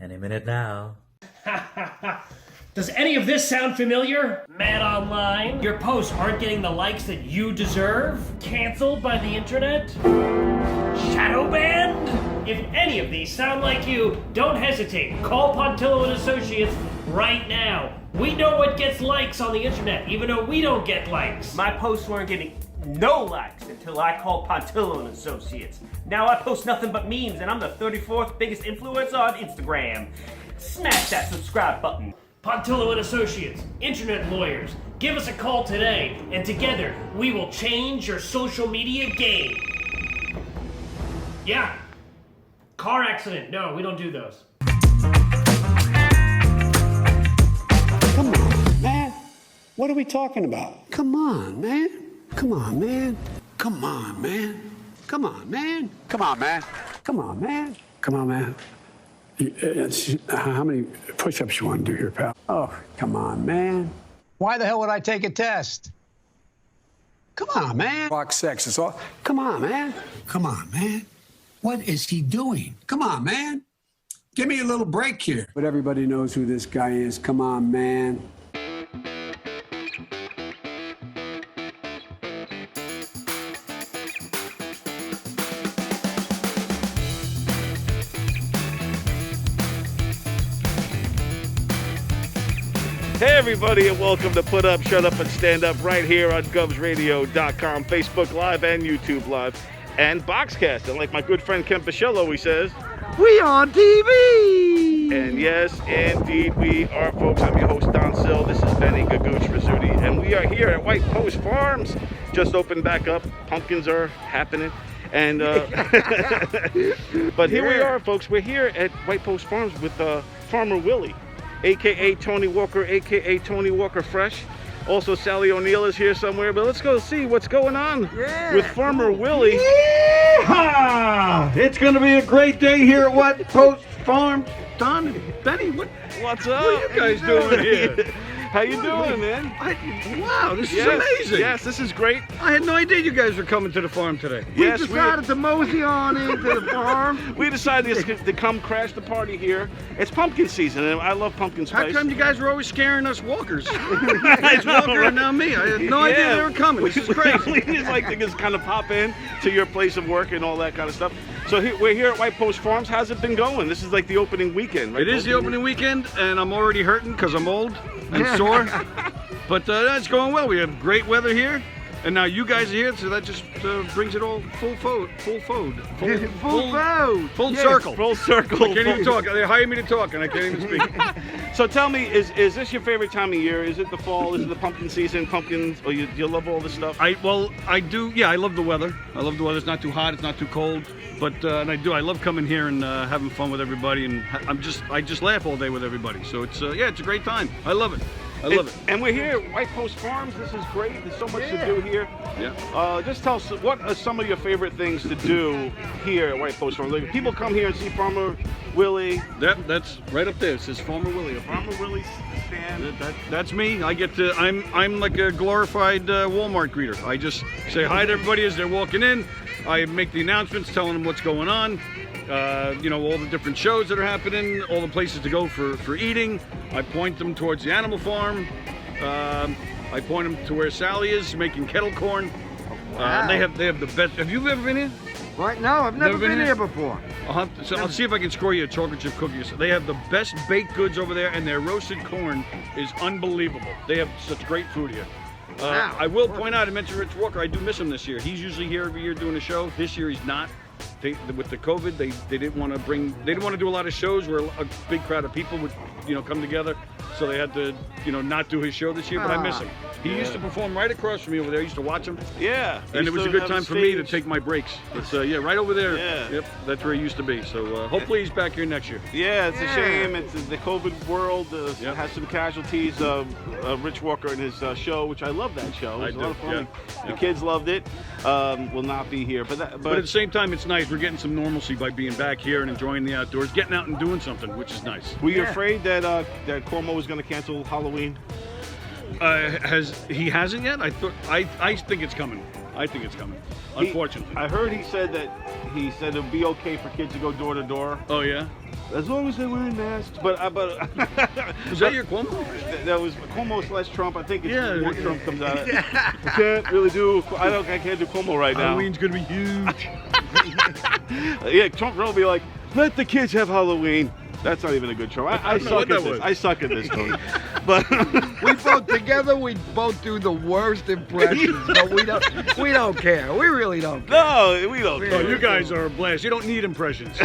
Any minute now. Does any of this sound familiar? Mad online? Your posts aren't getting the likes that you deserve? Canceled by the internet? Shadow banned? If any of these sound like you, don't hesitate. Call Pontillo and Associates right now. We know what gets likes on the internet, even though we don't get likes. My posts weren't getting no likes until I called Pontillo and Associates. Now I post nothing but memes, and I'm the 34th biggest influencer on Instagram. Smash that subscribe button. Pontillo and Associates, internet lawyers. Give us a call today, and together we will change your social media game. Yeah. Car accident. No, we don't do those. Come on, man. What are we talking about? Come on, man. Come on, man. Come on, man. Come on, man. Come on, man. Come on, man. Come on, man. How many push-ups you want to do here, pal? Oh, come on, man. Why the hell would I take a test? Come on, man. Box sex is all. Come on, man. Come on, man. What is he doing? Come on, man. Give me a little break here. But everybody knows who this guy is. Come on, man. Hey everybody, and welcome to Put Up, Shut Up, and Stand Up right here on GOVSradio.com, Facebook Live and YouTube Live, and Boxcast. And like my good friend Ken Pichello always says, we on TV! And yes, indeed we are, folks. I'm your host, Don Sill. This is Benny Gagooch Rizzuti, and we are here at White Post Farms. Just opened back up. Pumpkins are happening. And but here we are, folks. We're here at White Post Farms with Farmer Willie, a.k.a. Tony Walker, a.k.a. Tony Walker Fresh. Also, Sally O'Neill is here somewhere, but let's go see what's going on with Farmer Willie. Yeehaw! It's going to be a great day here at White Post Farms. Don and Benny, What's up? what are you guys doing here? How you doing, man? Wow, this is amazing. Yes, this is great. I had no idea you guys were coming to the farm today. Yes, we decided to mosey on into the farm. We decided to come crash the party here. It's pumpkin season, and I love pumpkin How spice. come you guys were always scaring us walkers? It's Walker and now me. I had no idea they were coming. This is crazy. We just like to just kind of pop in to your place of work and all that kind of stuff. So we're here at White Post Farms. How's it been going? This is like the opening weekend, right? It is the opening weekend, and I'm already hurting because I'm old and sore. But that's going well. We have great weather here, and now you guys are here, so that just brings it all full circle. Full circle. I can't even talk. They hired me to talk, and I can't even speak. So tell me, is this your favorite time of year? Is it the fall? Is it the pumpkin season? Pumpkins? Or you love all this stuff? I do. Yeah, I love the weather. I love the weather. It's not too hot. It's not too cold. But and I do. I love coming here and having fun with everybody, and I just laugh all day with everybody. So it's it's a great time. I love it. I love it. And we're here at White Post Farms. This is great. There's so much to do here. Yeah. Just tell us, what are some of your favorite things to do here at White Post Farms? Like, people come here and see Farmer Willie. That's right up there. It says Farmer Willie. Farmer Willie's stand. That's me. I get to. I'm like a glorified Walmart greeter. I just say hi to everybody as they're walking in. I make the announcements, telling them what's going on. All the different shows that are happening, all the places to go for eating. I point them towards the animal farm. I point them to where Sally is making kettle corn. They have the best. Have you ever been here? Right now, I've never been here before. I'll see if I can score you a chocolate chip cookie. They have the best baked goods over there, and their roasted corn is unbelievable. They have such great food here. I will point out, I mentioned Rich Walker. I do miss him this year. He's usually here every year doing a show. This year he's not. With the COVID, they didn't want to do a lot of shows where a big crowd of people would come together. So they had to not do his show this year. But I miss him. He used to perform right across from me over there. I used to watch him. Yeah. And it was a good time for me to take my breaks. It's right over there. Yeah. Yep, that's where he used to be. So hopefully he's back here next year. Yeah, it's a shame. It's the COVID world has some casualties. Rich Walker and his show, which I love that show. It was a lot of fun. Yeah. The kids loved it. Will not be here, but at the same time, it's nice. We're getting some normalcy by being back here and enjoying the outdoors, getting out and doing something, which is nice. Were you afraid that Cuomo was going to cancel Halloween? He hasn't yet? I think it's coming. I think it's coming. Unfortunately. I heard he said it'll be okay for kids to go door to door. Oh yeah. As long as they're wearing masks. But Was that your Cuomo? That was Cuomo / Trump. I think it's more Trump comes out. I can't really do. I can't do Cuomo right now. Halloween's gonna be huge. Yeah, Trump will be like, let the kids have Halloween. That's not even a good Trump. I suck at this. I suck at this, Tony. But We both together, we both do the worst impressions, but we don't care. We really don't care. no, we don't. Oh, you guys are a blast. You don't need impressions.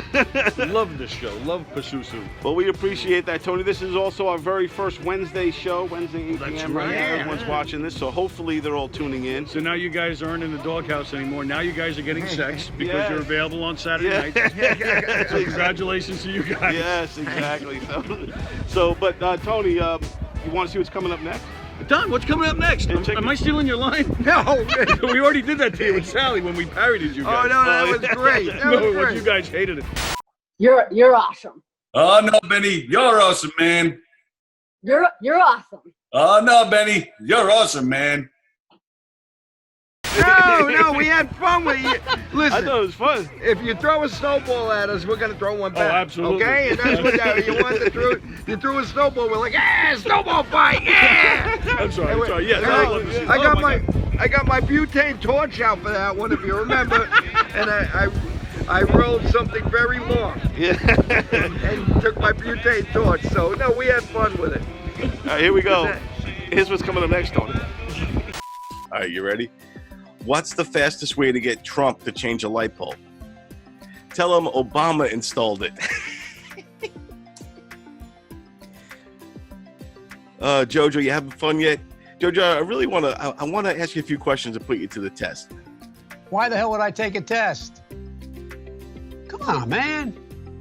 Love this show. Love PUSUSU. Well, we appreciate that, Tony. This is also our very first Wednesday show, Wednesday 8 p.m. right now. Everyone's watching this, so hopefully they're all tuning in. So now you guys aren't in the doghouse anymore. Now you guys are getting sex because you're available on Saturday nights. So congratulations to you guys. Yes, exactly. But Tony, you want to see what's coming up next? Don, what's coming up next? Am I stealing your line? No. We already did that to you with Sally when we parodied you guys. Oh, no, that was great. But you guys hated it. You're awesome. Oh no, Benny, you're awesome, man. You're awesome. Oh no, Benny, you're awesome, man. No, we had fun with you. Listen, I thought it was fun. if you throw a snowball at us, we're going to throw one back. Oh, absolutely. Okay? And that's what that, you threw a snowball, we're like, yeah, snowball fight, yeah! I'm sorry. Yeah, I got my butane torch out for that one, if you remember, and I rolled something very long. Yeah. and took my butane torch. So no, we had fun with it. All right, here we go. Here's what's coming up next, Tony. All right, you ready? What's the fastest way to get Trump to change a light bulb? Tell him Obama installed it. Jojo, you having fun yet? Jojo, I really want to ask you a few questions to put you to the test. Why the hell would I take a test? Come on, man.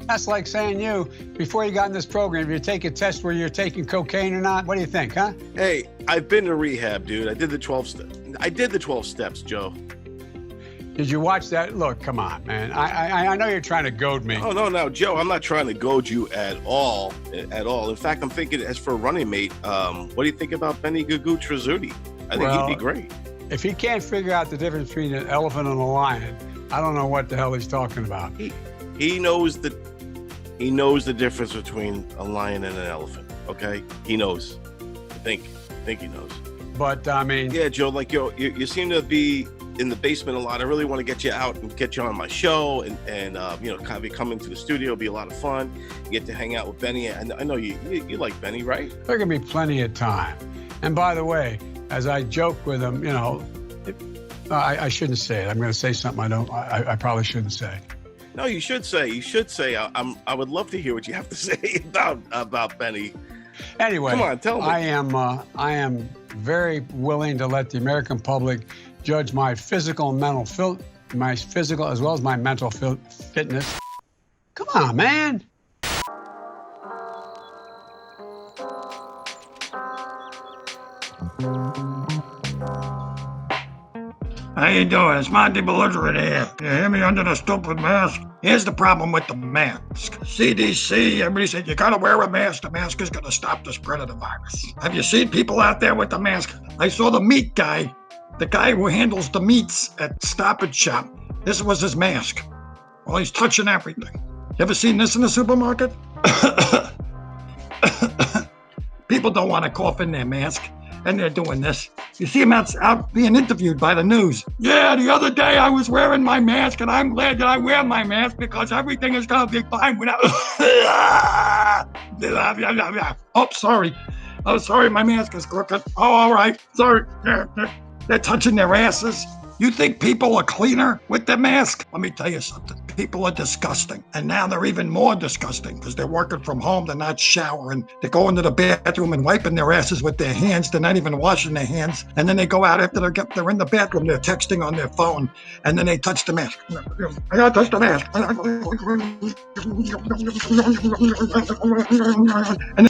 That's like saying before you got in this program, if you take a test where you're taking cocaine or not, what do you think, huh? Hey, I've been to rehab, dude. I did the 12 steps. I did the 12 steps, Joe. Did you watch that? Look, come on, man. I know you're trying to goad me. Oh, no, Joe, I'm not trying to goad you at all. In fact, I'm thinking, as for a running mate, what do you think about Benny Gugu Trezzuti? I think he'd be great. If he can't figure out the difference between an elephant and a lion, I don't know what the hell he's talking about. He knows the difference between a lion and an elephant, okay? He knows. I think he knows. But, I mean... Yeah, Joe, like, you seem to be in the basement a lot. I really want to get you out and get you on my show and kind of come into the studio. It'll be a lot of fun. You get to hang out with Benny. I know you like Benny, right? There's going to be plenty of time. And by the way, as I joke with him, I shouldn't say it. I'm going to say something I probably shouldn't say. No, you should say. I would love to hear what you have to say about Benny. Anyway, come on, tell me. I am very willing to let the American public judge my physical and mental as well as my mental fitness. Come on, man. How you doing? It's Monty Belligerent here. You hear me under the stupid mask? Here's the problem with the mask. CDC, everybody said you gotta wear a mask. The mask is gonna stop the spread of the virus. Have you seen people out there with the mask? I saw the meat guy, the guy who handles the meats at Stop and Shop. This was his mask. Well, he's touching everything. You ever seen this in the supermarket? People don't want to cough in their mask, and they're doing this. You see him out being interviewed by the news. Yeah, the other day I was wearing my mask, and I'm glad that I wear my mask because everything is going to be fine without... Oh, sorry. Oh, sorry, my mask is crooked. Oh, all right. Sorry. They're touching their asses. You think people are cleaner with their mask? Let me tell you something. People are disgusting. And now they're even more disgusting because they're working from home. They're not showering. They go into the bathroom and wiping their asses with their hands. They're not even washing their hands. And then they go out after they're in the bathroom. They're texting on their phone. And then they touch the mask. I gotta touch the mask. And at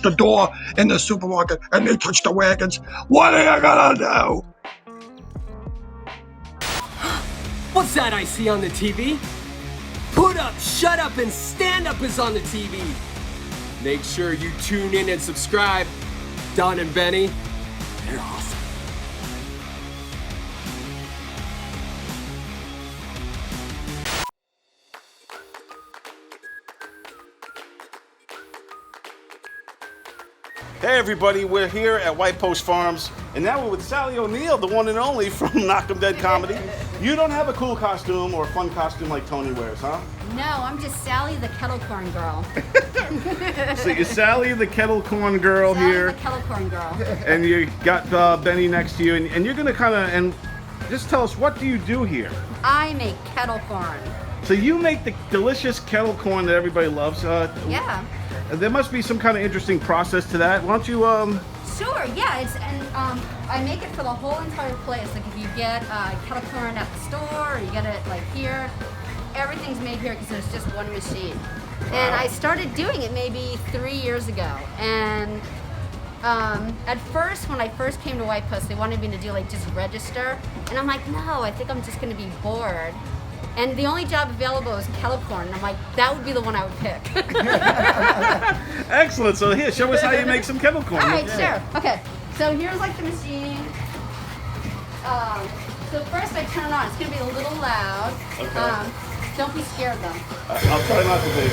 the door in the supermarket. And they touch the wagons. What are you gonna do? What's that I see on the TV? Put Up, Shut Up, and Stand Up is on the TV. Make sure you tune in and subscribe. Don and Benny, they're awesome. Hey everybody, we're here at White Post Farms, and now we're with Sally O'Neill, the one and only from Knock 'em Dead Comedy. You don't have a cool costume or a fun costume like Tony wears, huh? No, I'm just Sally the kettle corn girl. So you're Sally the kettle corn girl Sally here. the kettle corn girl. And you got Benny next to you, and you're gonna kind of, and just tell us, what do you do here? I make kettle corn. So you make the delicious kettle corn that everybody loves. Yeah. There must be some kind of interesting process to that. Why don't you, Sure, yeah, I make it for the whole entire place. Like if you get kettle corn at the store, or you get it like here, everything's made here because there's just one machine. And I started doing it maybe 3 years ago. And at first, when I first came to White Post, they wanted me to do like just register. And I'm like, no, I think I'm just gonna be bored. And the only job available is kettle corn. And I'm like, that would be the one I would pick. Excellent. So here, show us how you make some kettle corn. All right, sure. Okay, so here's like the machine. So first I turn it on. It's gonna be a little loud. Okay. Don't be scared though. I'll try not to be.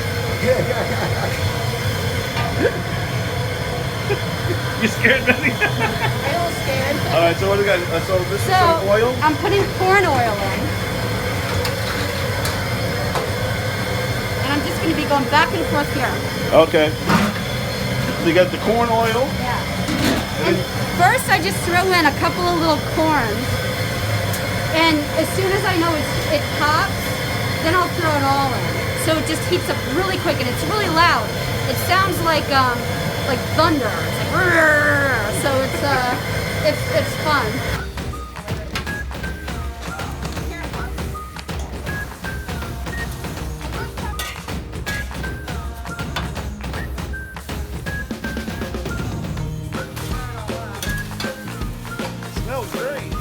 You scared, Benny? Are you a little scared? All right, so what do we got? So this is some oil? I'm putting corn oil in. And I'm just gonna be going back and forth here. Okay. So you got the corn oil. Yeah. And first I just throw in a couple of little corns. And as soon as I know it pops, then I'll throw it all in. So it just heats up really quick and it's really loud. It sounds like thunder. It's like rrrr. So it's fun. Smells great.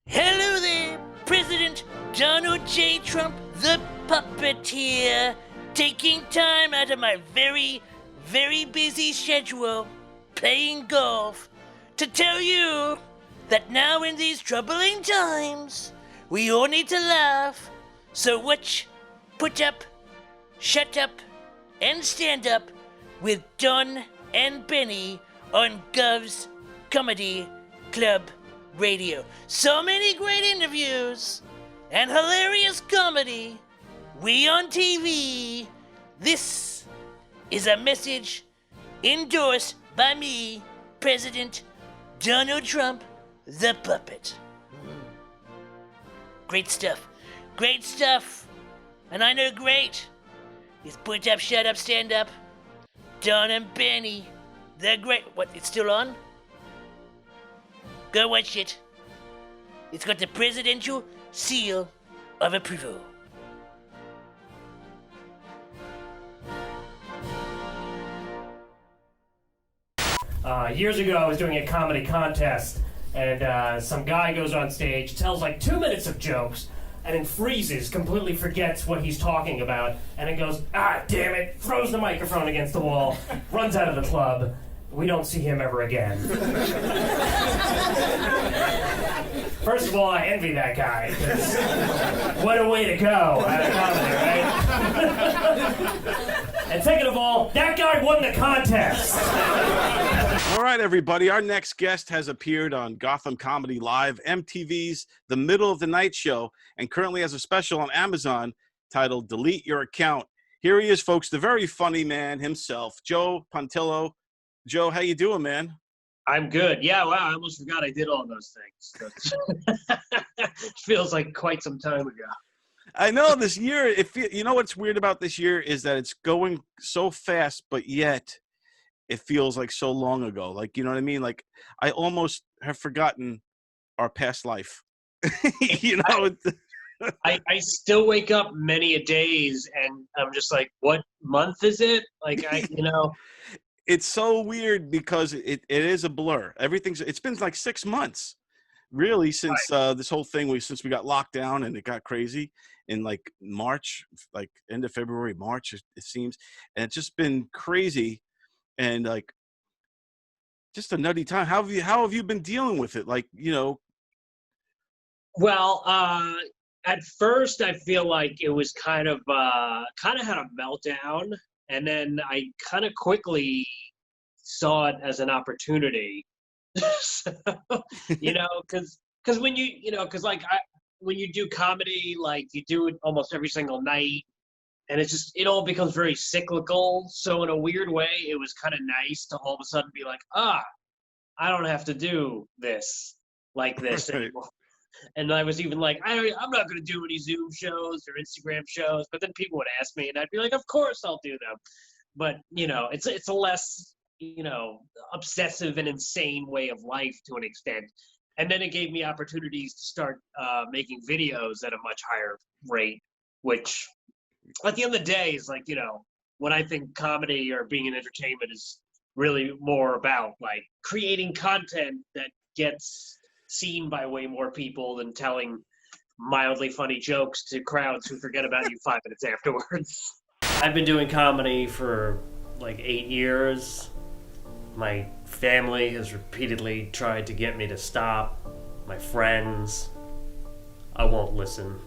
Hello there, President Donald J. Trump, the puppeteer, taking time out of my very, very busy schedule, playing golf, to tell you that now in these troubling times, we all need to laugh. So watch, put up, shut up, and stand up with Don and Benny on GOVS Comedy Club Radio. So many great interviews and hilarious comedy. We on TV. This is a message endorsed by me, President Donald Trump, the puppet. Great stuff. Great stuff. And I know great is put up, shut up, stand up. Don and Benny. They're great. What, it's still on? Go watch it. It's got the presidential seal of approval. Years ago, I was doing a comedy contest, and some guy goes on stage, tells like 2 minutes of jokes, and then freezes, completely forgets what he's talking about, and then goes, ah, damn it, throws the microphone against the wall, runs out of the club. We don't see him ever again. First of all, I envy that guy, 'cause what a way to go out of comedy, right? And second of all, that guy won the contest. All right, everybody. Our next guest has appeared on Gotham Comedy Live, MTV's The Middle of the Night Show, and currently has a special on Amazon titled Delete Your Account. Here he is, folks, the very funny man himself, Joe Pontillo. Joe, how you doing, man? I'm good. Yeah, wow, I almost forgot I did all those things. Feels like quite some time ago. I know this year, you know what's weird about this year is that it's going so fast, but yet it feels like so long ago. Like, you know what I mean? Like, I almost have forgotten our past life. You know? I still wake up many a days and I'm just like, what month is it? Like, It's so weird because it is a blur. It's been like 6 months, really, since this whole thing, since we got locked down and it got crazy in like March, like end of February, March, it seems. And it's just been crazy. And like, just a nutty time. How have you been dealing with it? Like, Well, at first I feel like it was kind of had a meltdown, and then I kind of quickly saw it as an opportunity. So, because when when you do comedy, like you do it almost every single night, and it all becomes very cyclical. So in a weird way, it was kind of nice to all of a sudden be like, I don't have to do this like this anymore. And I was even like, I'm not going to do any Zoom shows or Instagram shows. But then people would ask me, and I'd be like, of course I'll do them. But it's a less obsessive and insane way of life to an extent. And then it gave me opportunities to start making videos at a much higher rate, which at the end of the day is like, what I think comedy or being in entertainment is really more about, like creating content that gets seen by way more people than telling mildly funny jokes to crowds who forget about you 5 minutes afterwards. I've been doing comedy for like 8 years. My family has repeatedly tried to get me to stop. My friends. I won't listen.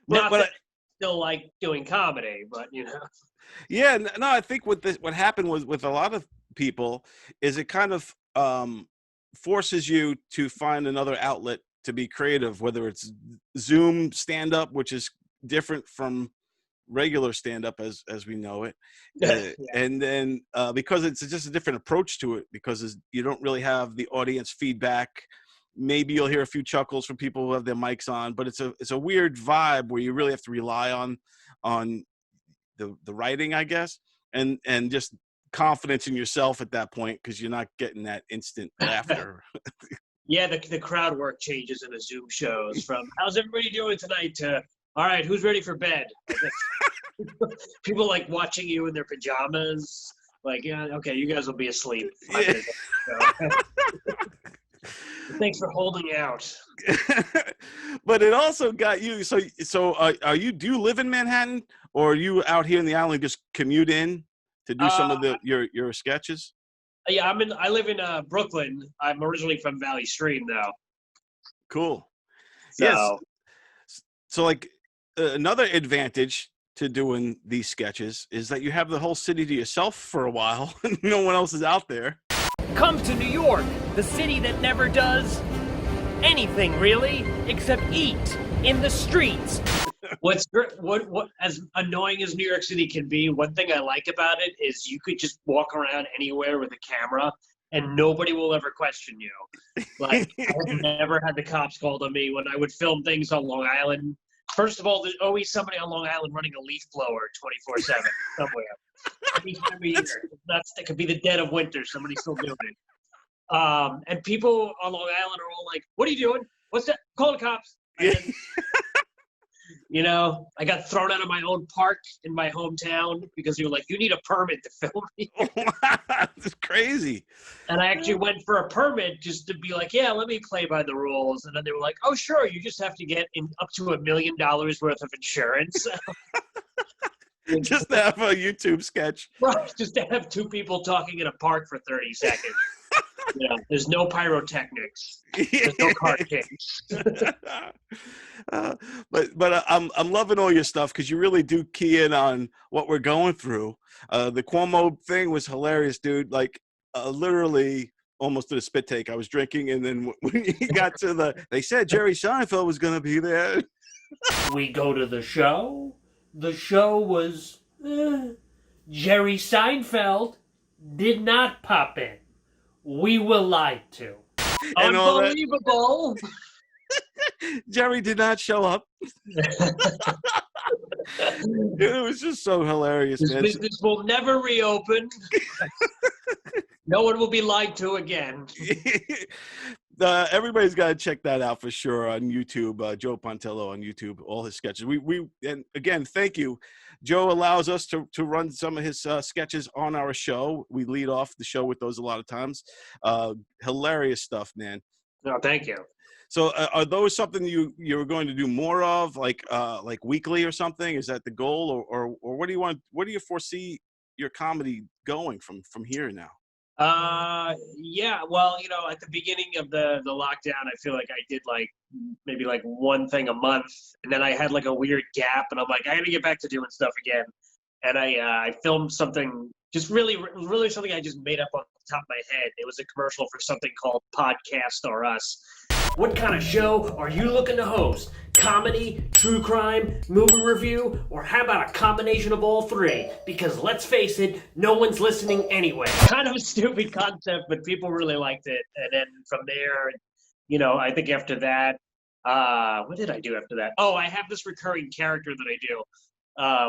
Not that I still like doing comedy, but Yeah, no, I think what happened was with a lot of people is it kind of forces you to find another outlet to be creative, whether it's Zoom stand-up, which is different from regular stand-up as we know it. Yeah. And then because it's just a different approach to it, because you don't really have the audience feedback. Maybe you'll hear a few chuckles from people who have their mics on, but it's a weird vibe where you really have to rely on the writing, I guess, and just confidence in yourself at that point, because you're not getting that instant laughter. Yeah, the crowd work changes in the Zoom shows from "How's everybody doing tonight?" to "All right, who's ready for bed?" People like watching you in their pajamas, like, yeah, okay, you guys will be asleep. Thanks for holding out. But it also got you. So do you live in Manhattan, or are you out here in the island just commute in to do some of your sketches? Yeah, I live in Brooklyn. I'm originally from Valley Stream, though. Cool. So, yes. So like another advantage to doing these sketches is that you have the whole city to yourself for a while. No one else is out there. Come to New York, the city that never does anything really except eat in the streets. What as annoying as New York City can be, one thing I like about it is you could just walk around anywhere with a camera and nobody will ever question you. Like, I've never had the cops called on me when I would film things on Long Island. First of all, there's always somebody on Long Island running a leaf blower 24/7 somewhere. Any time of year. It could be the dead of winter. Somebody's still doing it. And people on Long Island are all like, "What are you doing? What's that? Call the cops." And then, I got thrown out of my own park in my hometown because they were like, "You need a permit to film me." That's crazy. And I actually went for a permit just to be like, "Yeah, let me play by the rules." And then they were like, "Oh, sure, you just have to get up to $1 million worth of insurance." Just to have a YouTube sketch. Right, just to have two people talking in a park for 30 seconds. There's no pyrotechnics. There's no card kicks. But I'm loving all your stuff, because you really do key in on what we're going through. The Cuomo thing was hilarious, dude. Like literally almost did a spit take. I was drinking, and then when you got to they said Jerry Seinfeld was going to be there. We go to the show. The show was Jerry Seinfeld did not pop in. We were lied to. And unbelievable. Jerry did not show up. It was just so hilarious, This man. business will never reopen. No one will be lied to again. Everybody's got to check that out for sure on YouTube. Joe Pontello on YouTube, all his sketches. And again, thank you. Joe allows us to run some of his sketches on our show. We lead off the show with those a lot of times. Hilarious stuff, man. No, thank you. So are those something you're going to do more of, like weekly or something? Is that the goal, or what do you want? What do you foresee your comedy going from here now? Yeah, well, at the beginning of the lockdown, I feel like I did like maybe like one thing a month, and then I had like a weird gap, and I'm like, I gotta get back to doing stuff again. And I filmed something, just really something I just made up on the top of my head. It was a commercial for something called Podcast or Us. What kind of show are you looking to host? Comedy, true crime, movie review, or how about a combination of all three? Because let's face it, no one's listening anyway. Kind of a stupid concept, but people really liked it. And then from there, I think after that, what did I do after that? Oh, I have this recurring character that I do,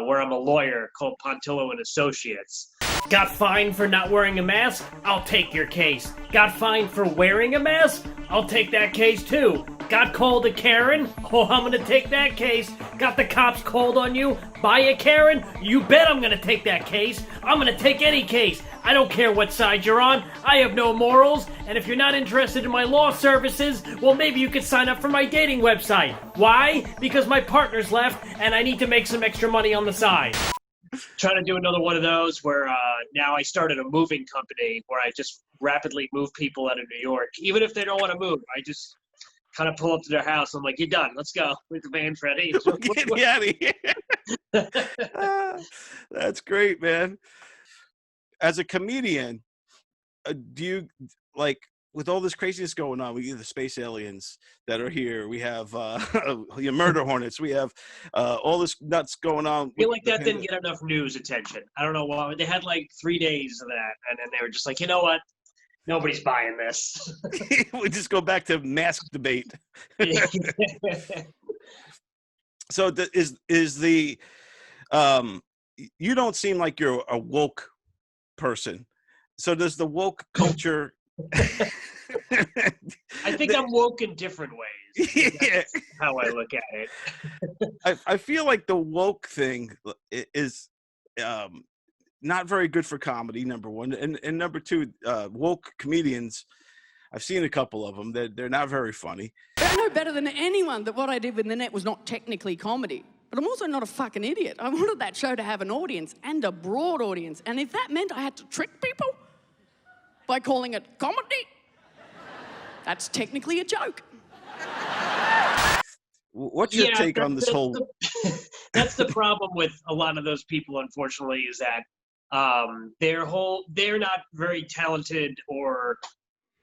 where I'm a lawyer called Pontillo and Associates. Got fined for not wearing a mask? I'll take your case. Got fined for wearing a mask? I'll take that case too. Got called a Karen? Oh, I'm gonna take that case. Got the cops called on you by a Karen? You bet I'm gonna take that case. I'm gonna take any case. I don't care what side you're on. I have no morals. And if you're not interested in my law services, well, maybe you could sign up for my dating website. Why? Because my partner's left and I need to make some extra money on the side. Trying to do another one of those where now I started a moving company where I just rapidly move people out of New York. Even if they don't want to move, I just kind of pull up to their house. I'm like, you're done. Let's go. With the van's ready. Get me out of here. That's great, man. As a comedian, do you, like, with all this craziness going on, we get the space aliens that are here. We have your murder hornets. We have all this nuts going on. I feel like that didn't get enough news attention. I don't know why. They had like 3 days of that, and then they were just like, you know what? Nobody's buying this. We just go back to mask debate. So is the you don't seem like you're a woke person. So does the woke culture? I think I'm woke in different ways. That's how I look at it. I feel like the woke thing is not very good for comedy, number one, and number two, woke comedians. I've seen a couple of them. They're not very funny. I know better than anyone that what I did with the net was not technically comedy. But I'm also not a fucking idiot. I wanted that show to have an audience and a broad audience. And if that meant I had to trick people by calling it comedy, that's technically a joke. What's your take on this whole... That's the problem with a lot of those people, unfortunately, is that they're not very talented or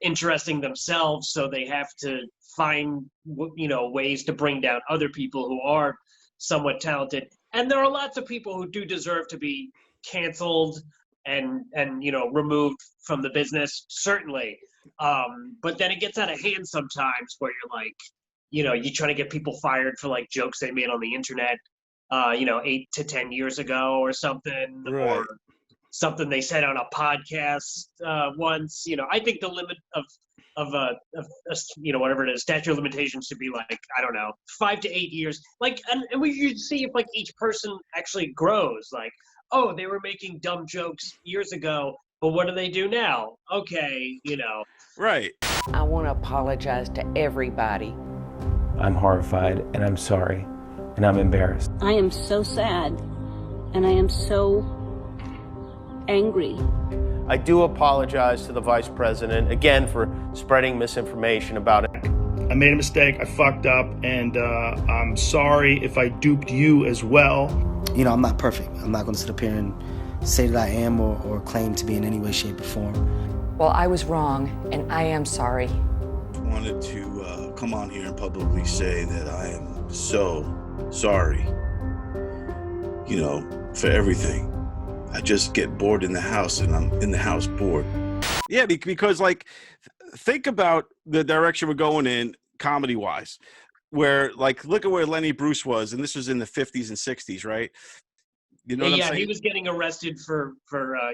interesting themselves, so they have to find ways to bring down other people who are somewhat talented. And there are lots of people who do deserve to be canceled and removed from the business, certainly. But then it gets out of hand sometimes where you're like, you're trying to get people fired for like jokes they made on the internet 8 to 10 years ago or something, right, or something they said on a podcast once. I think the limit of whatever it is, statute of limitations should be like, I don't know, 5 to 8 years. Like, and we should see if like each person actually grows. Like, oh, they were making dumb jokes years ago, but what do they do now? Okay, Right. I want to apologize to everybody. I'm horrified, and I'm sorry, and I'm embarrassed. I am so sad, and I am so angry. I do apologize to the Vice President, again, for spreading misinformation about it. I made a mistake, I fucked up, and I'm sorry if I duped you as well. I'm not perfect. I'm not going to sit up here and say that I am or claim to be in any way, shape, or form. Well, I was wrong, and I am sorry. I wanted to come on here and publicly say that I am so sorry, for everything. I just get bored in the house, and I'm in the house bored. Yeah, because like, think about the direction we're going in comedy-wise, where like, look at where Lenny Bruce was, and this was in the 50s and 60s, right? You know what I'm saying? He was getting arrested for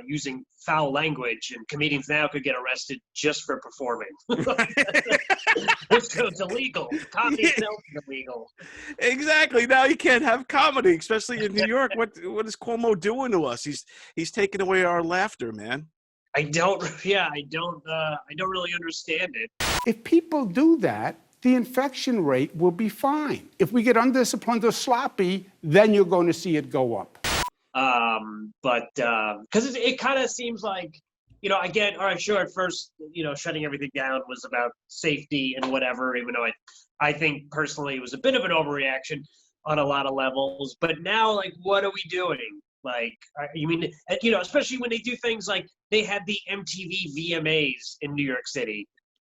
using foul language, and comedians now could get arrested just for performing. So it's illegal. Comedy itself is illegal. Exactly. Now you can't have comedy, especially in New York. What is Cuomo doing to us? He's taking away our laughter, man. I don't really understand it. If people do that, the infection rate will be fine. If we get undisciplined or sloppy, then you're going to see it go up. But because it kind of seems like you know, again, all right, sure, at first, you know, shutting everything down was about safety and whatever, even though I think personally it was a bit of an overreaction on a lot of levels. But now, like, what are we doing? Like, you mean, you know, especially when they do things like they had the MTV VMAs in New York City.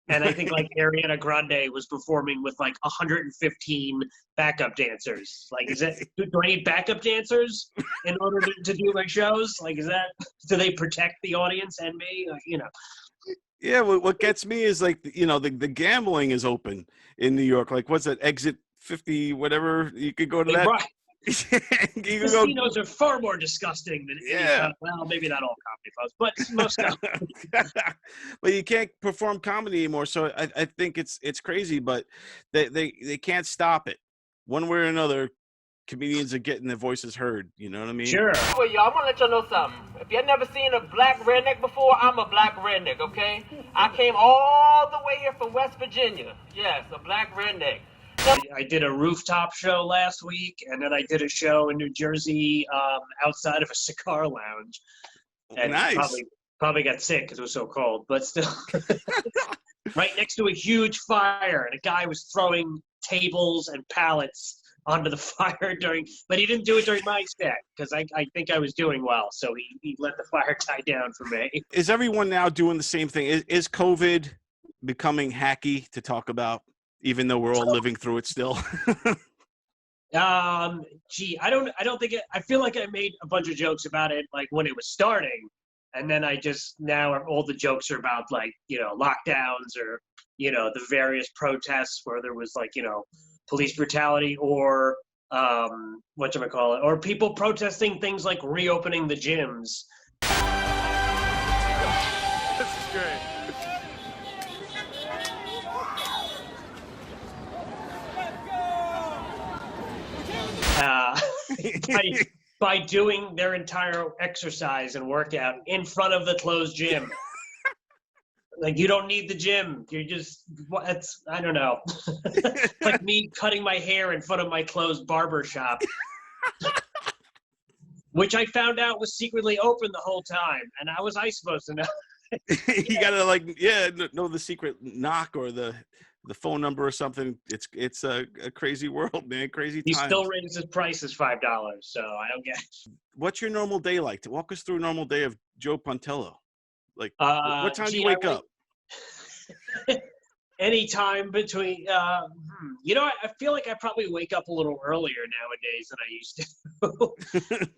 And I think like Ariana Grande was performing with like 115 backup dancers. Like, is that, do I need backup dancers in order to do my shows? Like, do they protect the audience and me? Like, you know. Yeah, what gets me is like, you know, the gambling is open in New York. Like, what's that, exit 50, whatever? You could go to that. Right. You can go, Casinos are far more disgusting than any well, maybe not all comedy clubs, but most of them. but you can't perform comedy anymore. So I think it's crazy, but they can't stop it. One way or another, comedians are getting their voices heard. You know what I mean? Sure. Well, y'all, I'm gonna let y'all know something. If y'all never seen a black redneck before, I'm a black redneck, okay? I came all the way here from West Virginia. Yes, a black redneck. I did a rooftop show last week, and then I did a show in New Jersey outside of a cigar lounge. And nice. Probably got sick because it was so cold, but still. Right next to a huge fire, and a guy was throwing tables and pallets onto the fire but he didn't do it during my set because I think I was doing well, so he let the fire die down for me. Is everyone now doing the same thing? Is COVID becoming hacky to talk about, even though we're all living through it still? Gee, I don't think I feel like I made a bunch of jokes about it like when it was starting, and then now all the jokes are about like, you know, lockdowns or, you know, the various protests where there was like, you know, police brutality or whatchamacallit, or people protesting things like reopening the gyms. This is great. By doing their entire exercise and workout in front of the closed gym. Like, you don't need the gym. You're just, I don't know. It's like me cutting my hair in front of my closed barber shop. Which I found out was secretly open the whole time. And how was I supposed to know? You gotta know the secret knock or the phone number or something. It's a crazy world, man. Crazy He times. still raises his prices $5, so I don't get it. What's your normal day like? Walk us through a normal day of Joe Pontello. Like, what time do you wake up? Anytime between, you know, I feel like I probably wake up a little earlier nowadays than I used to.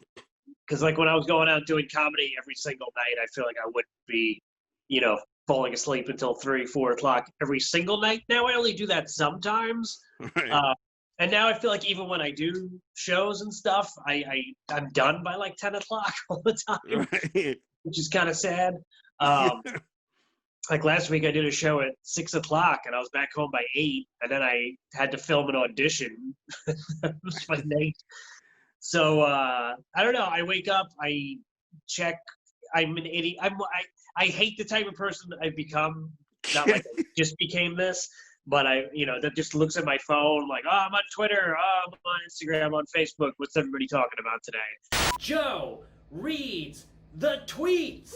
Because like when I was going out doing comedy every single night, I feel like I wouldn't be, you know, falling asleep until 3, 4 o'clock every single night. Now I only do that sometimes. Right. And now I feel like even when I do shows and stuff, I'm done by like 10 o'clock all the time, right. Which is kind of sad. Like last week I did a show at 6 o'clock and I was back home by 8, and then I had to film an audition. It was my night. So I don't know. I wake up, I check. I'm an idiot. I hate the type of person that I've become. Not like I just became this, but that just looks at my phone like, oh, I'm on Twitter, oh, I'm on Instagram, I'm on Facebook. What's everybody talking about today? Joe reads the tweets.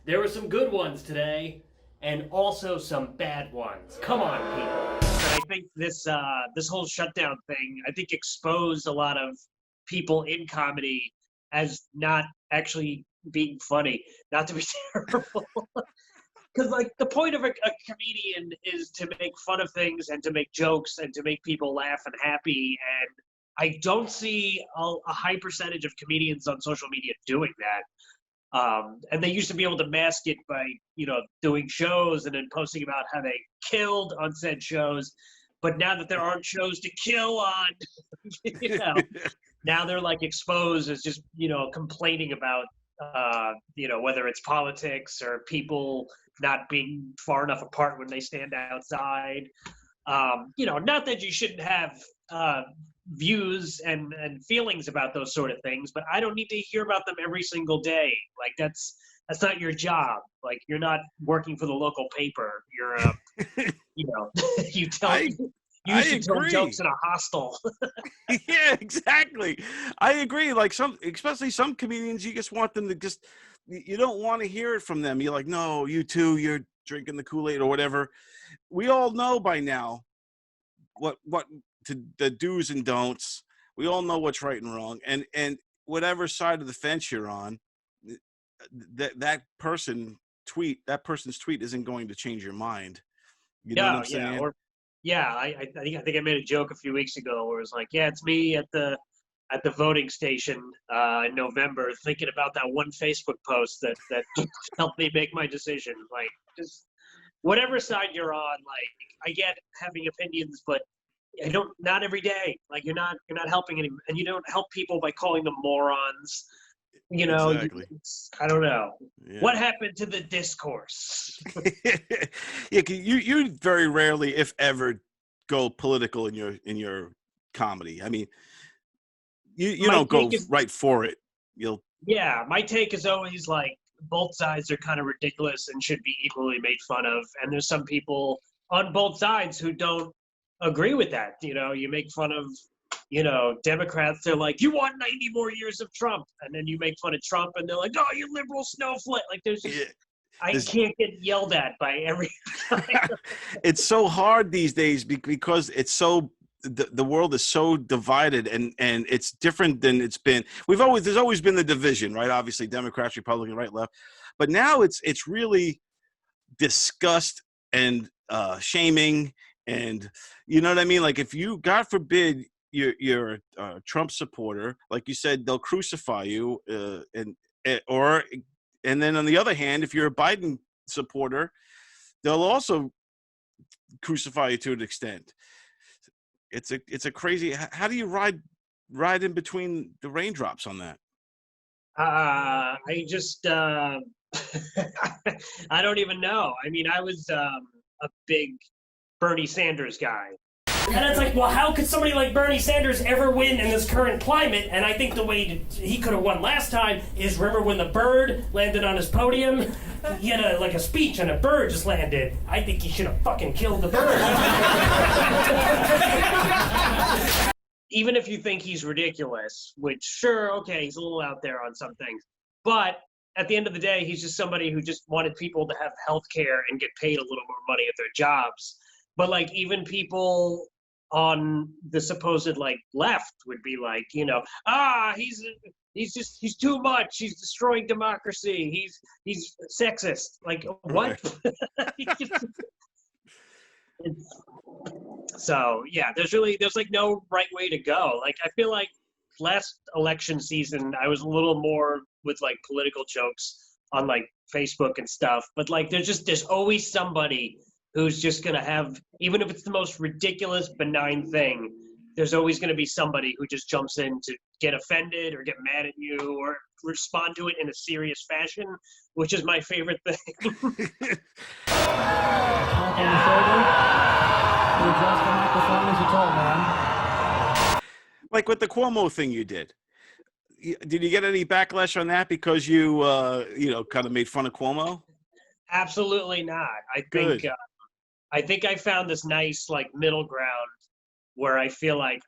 There were some good ones today, and also some bad ones. Come on, people. But I think this whole shutdown thing, I think exposed a lot of people in comedy as not actually being funny, not to be terrible. Because like the point of a comedian is to make fun of things and to make jokes and to make people laugh and happy. And I don't see a high percentage of comedians on social media doing that. And they used to be able to mask it by, you know, doing shows and then posting about how they killed on said shows. But now that there aren't shows to kill on, you know, now they're like exposed as just, you know, complaining about, you know, whether it's politics or people not being far enough apart when they stand outside. Not that you shouldn't have views and feelings about those sort of things, but I don't need to hear about them every single day. Like that's not your job. Like you're not working for the local paper. You're you should tell jokes in a hostel. Yeah, exactly. I agree. Like especially some comedians, you just want them to you don't want to hear it from them. You're like, no, you too, you're drinking the Kool-Aid or whatever. We all know by now what the do's and don'ts. We all know what's right and wrong. And whatever side of the fence you're on, that person's tweet isn't going to change your mind. You know what I'm saying? I think I made a joke a few weeks ago where it was like, yeah, it's me at the voting station in November thinking about that one Facebook post that helped me make my decision. Like, just whatever side you're on, like, I get having opinions, but not every day. Like, you're not helping anyone, and you don't help people by calling them morons. Exactly. I don't know. Yeah. What happened to the discourse? Yeah, you very rarely, if ever, go political in your comedy. I mean, you don't go right for it. Yeah, my take is always like both sides are kind of ridiculous and should be equally made fun of. And there's some people on both sides who don't agree with that. You make fun of Democrats, they're like, you want 90 more years of Trump. And then you make fun of Trump and they're like, oh, you liberal snowflake. Like I can't get yelled at by every It's so hard these days because it's so the world is so divided and it's different than it's been. There's always been the division, right? Obviously Democrats, Republican, right, left. But now it's really disgust and shaming, and you know what I mean? Like if you, God forbid, you're a Trump supporter, like you said, they'll crucify you, and then on the other hand, if you're a Biden supporter, they'll also crucify you to an extent. It's a crazy. How do you ride in between the raindrops on that? I just I don't even know. I mean, I was a big Bernie Sanders guy. And it's like, well, how could somebody like Bernie Sanders ever win in this current climate? And I think the way he could have won last time is, remember when the bird landed on his podium? He had a speech and a bird just landed. I think he should have fucking killed the bird. Even if you think he's ridiculous, which sure, okay, he's a little out there on some things. But at the end of the day, he's just somebody who just wanted people to have health care and get paid a little more money at their jobs. But like even people on the supposed like left would be like, he's too much. He's destroying democracy. He's sexist. Like what? So yeah, there's like no right way to go. Like I feel like last election season I was a little more with like political jokes on like Facebook and stuff. But like there's always somebody who's just going to have, even if it's the most ridiculous, benign thing, there's always going to be somebody who just jumps in to get offended or get mad at you or respond to it in a serious fashion, which is my favorite thing. Like with the Cuomo thing you did you get any backlash on that because you kind of made fun of Cuomo? Absolutely not. I think I found this nice like middle ground where I feel like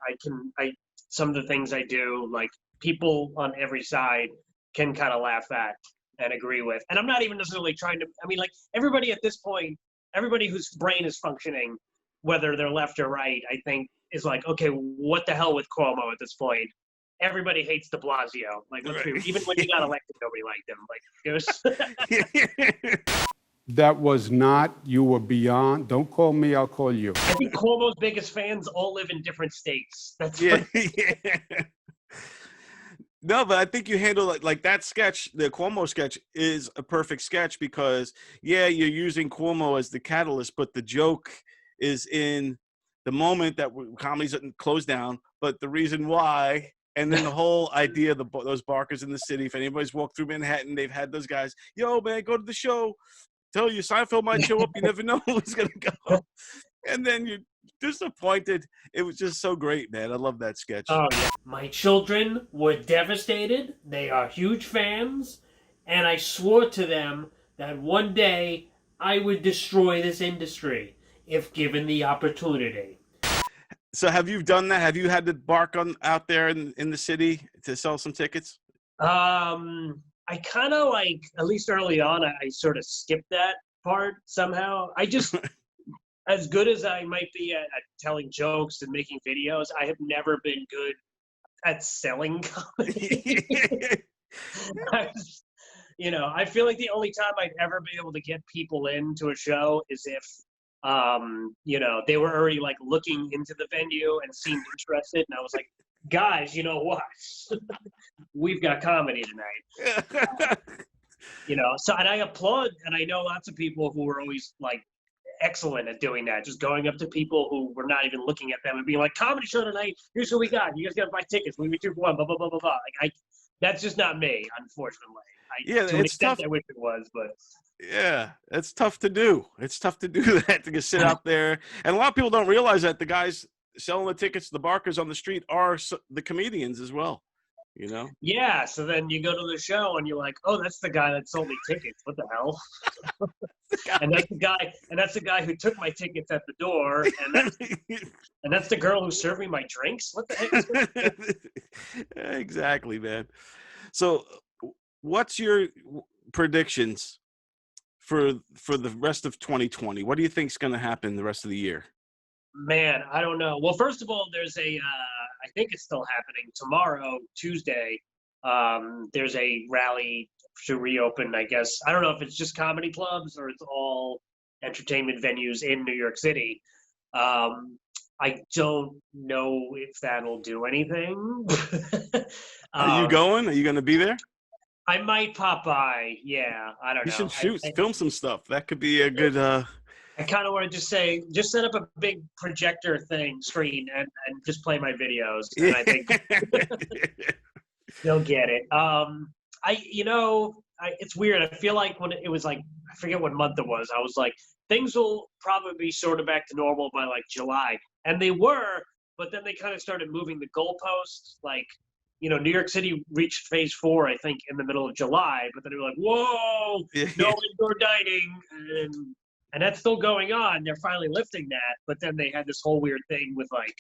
some of the things I do, like people on every side can kind of laugh at and agree with. And I'm not even necessarily trying to, I mean, like everybody at this point, everybody whose brain is functioning, whether they're left or right, I think is like, okay, what the hell with Cuomo at this point? Everybody hates de Blasio. Like, even when he got elected, nobody liked him. Like, it was... That was not, you were beyond. Don't call me, I'll call you. I think Cuomo's biggest fans all live in different states. That's yeah. No, but I think you handle it like that sketch, the Cuomo sketch is a perfect sketch because, yeah, you're using Cuomo as the catalyst, but the joke is in the moment that comedy's closed down, but the reason why, and then the whole idea of those barkers in the city, if anybody's walked through Manhattan, they've had those guys, yo, man, go to the show. Tell you Seinfeld might show up. You never know who's going to go. And then you disappointed. It was just so great, man. I love that sketch. Oh, yeah. My children were devastated. They are huge fans. And I swore to them that one day I would destroy this industry if given the opportunity. So have you done that? Have you had to bark on out there in the city to sell some tickets? I kind of like, at least early on, I sort of skipped that part somehow. I just, as good as I might be at telling jokes and making videos, I have never been good at selling comedy. I feel like the only time I'd ever be able to get people into a show is if, they were already like looking into the venue and seemed interested. And I was like, guys, you know what? We've got comedy tonight. So, and I applaud, and I know lots of people who were always like excellent at doing that, just going up to people who were not even looking at them and being like, comedy show tonight, here's what we got. You guys got to buy tickets. We 2 for 1, blah, blah, blah, blah, blah. Like, that's just not me, unfortunately. To an extent, I wish it was, but. Yeah, it's tough to do. It's tough to do that, to just sit out there. And a lot of people don't realize that the guys selling the tickets, the barkers on the street, are the comedians as well, Yeah, so then you go to the show and you're like, oh, that's the guy that sold me tickets. What the hell? and that's the guy who took my tickets at the door, and that's the girl who served me my drinks. What the heck is that? Exactly, man. So what's your predictions for the rest of 2020? What do you think is going to happen the rest of the year? Man, I don't know. Well, first of all, there's I think it's still happening tomorrow, Tuesday. There's a rally to reopen, I guess. I don't know if it's just comedy clubs or it's all entertainment venues in New York City. I don't know if that'll do anything. Are you going? Are you going to be there? I might pop by. Yeah, I don't know. You should film some stuff. That could be a good. I kind of want to just set up a big projector screen and just play my videos, and I think they'll get it. It's weird. I feel like when it was like, I forget what month it was, I was like, things will probably be sort of back to normal by like July, and they were, but then they kind of started moving the goalposts. Like, New York City reached phase 4, I think, in the middle of July, but then they were like, whoa, no indoor dining, and that's still going on. They're finally lifting that, but then they had this whole weird thing with like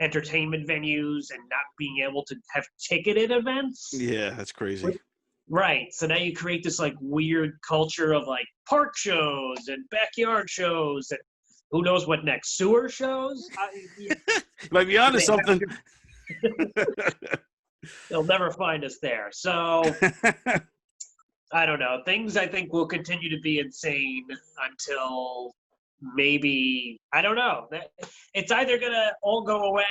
entertainment venues and not being able to have ticketed events. Yeah, that's crazy. Right. So now you create this like weird culture of like park shows and backyard shows and who knows what next, sewer shows. Might be onto something. They'll never find us there. So I don't know. Things I think will continue to be insane until maybe, I don't know. It's either going to all go away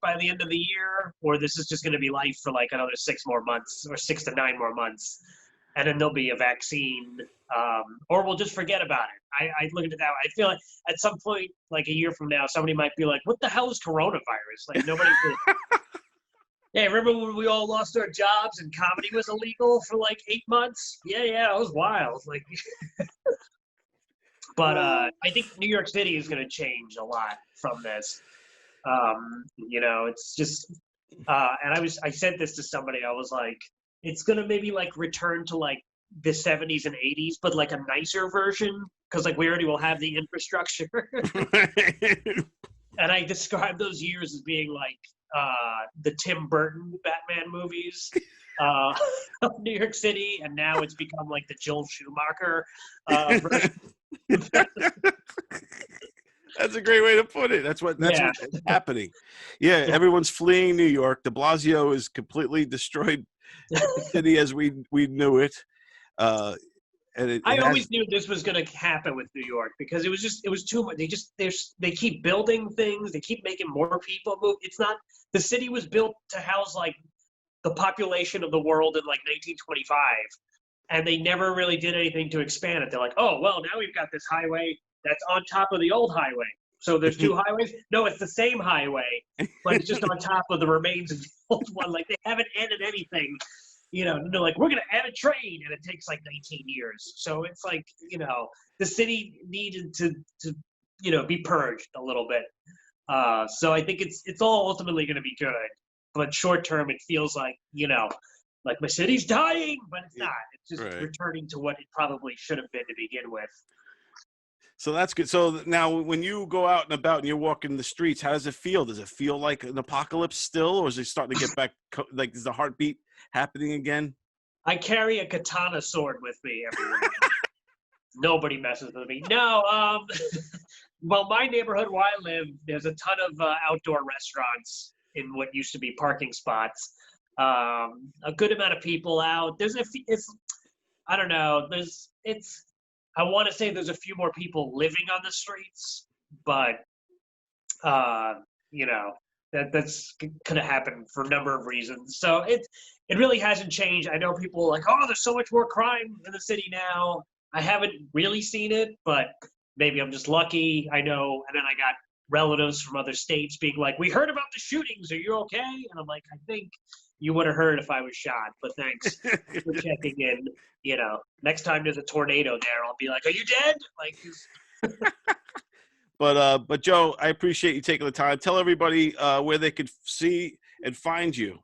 by the end of the year, or this is just going to be life for like another 6 more months or 6 to 9 more months. And then there'll be a vaccine, or we'll just forget about it. I look at it that way. I feel like at some point, like a year from now, somebody might be like, what the hell is coronavirus? Like nobody Hey, remember when we all lost our jobs and comedy was illegal for like 8 months? Yeah, it was wild. Like, but I think New York City is going to change a lot from this. It's just, and I said this to somebody. I was like, it's going to maybe like return to like the 70s and 80s, but like a nicer version, because like we already will have the infrastructure. And I described those years as being like the Tim Burton Batman movies of New York City, and now it's become like the Joel Schumacher version. That's a great way to put it. That's what's happening. Yeah, everyone's fleeing New York. De Blasio is completely destroyed the city as we knew it. And I always knew this was going to happen with New York because it was too much. They keep building things. They keep making more people move. It's not, the city was built to house like the population of the world in like 1925, and they never really did anything to expand it. They're like, oh, well, now we've got this highway that's on top of the old highway. So there's 2 highways? No, it's the same highway, but it's just on top of the remains of the old one. Like they haven't added anything. They're like, we're going to add a train, and it takes like 19 years. So it's like, the city needed to be purged a little bit. So I think it's all ultimately going to be good. But short term, it feels like, like my city's dying, but it's not. It's just returning to what it probably should have been to begin with. So that's good. So now when you go out and about and you're walking the streets, how does it feel? Does it feel like an apocalypse still, or is it starting to get back, like, is the heartbeat happening again? I carry a katana sword with me everywhere. Nobody messes with me. No, well, my neighborhood where I live, there's a ton of outdoor restaurants in what used to be parking spots. A good amount of people out. I don't know. I want to say there's a few more people living on the streets, but that's going to happen for a number of reasons. So it really hasn't changed. I know people are like, oh, there's so much more crime in the city now. I haven't really seen it, but maybe I'm just lucky. I know. And then I got relatives from other states being like, we heard about the shootings. Are you okay? And I'm like, I think you would have heard if I was shot, but thanks for checking in. Next time there's a tornado there, I'll be like, are you dead? But Joe, I appreciate you taking the time. Tell everybody where they could see and find you.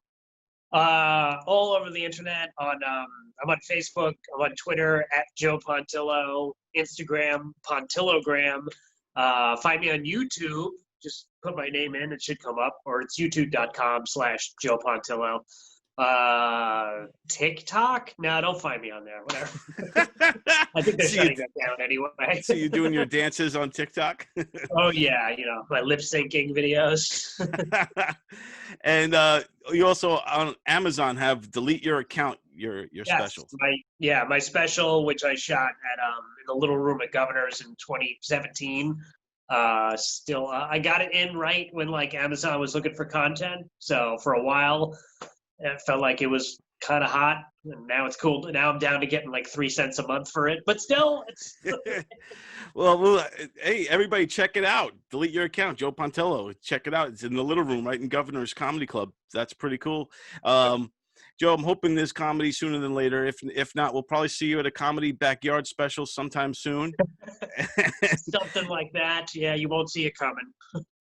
All over the internet. I'm on Facebook. I'm on Twitter at Joe Pontillo. Instagram Pontillogram. Find me on YouTube. Just put my name in; it should come up. Or it's youtube.com/Joe Pontillo. TikTok? No, don't find me on there. Whatever. I think they're shutting that down anyway. So you're doing your dances on TikTok? Oh yeah, my lip syncing videos. And you also on Amazon have Delete Your Account, your special. My special, which I shot at in the little room at Governor's in 2017. I got it in right when Amazon was looking for content. So for a while, it felt like it was kind of hot, and now it's cool. Now I'm down to getting 3 cents a month for it, but still, it's. Well, hey, everybody, check it out. Delete Your Account, Joe Pontillo. Check it out. It's in the little room, right in Governor's Comedy Club. That's pretty cool. Joe, I'm hoping there's comedy sooner than later. If not, we'll probably see you at a comedy backyard special sometime soon. Something like that. Yeah, you won't see it coming.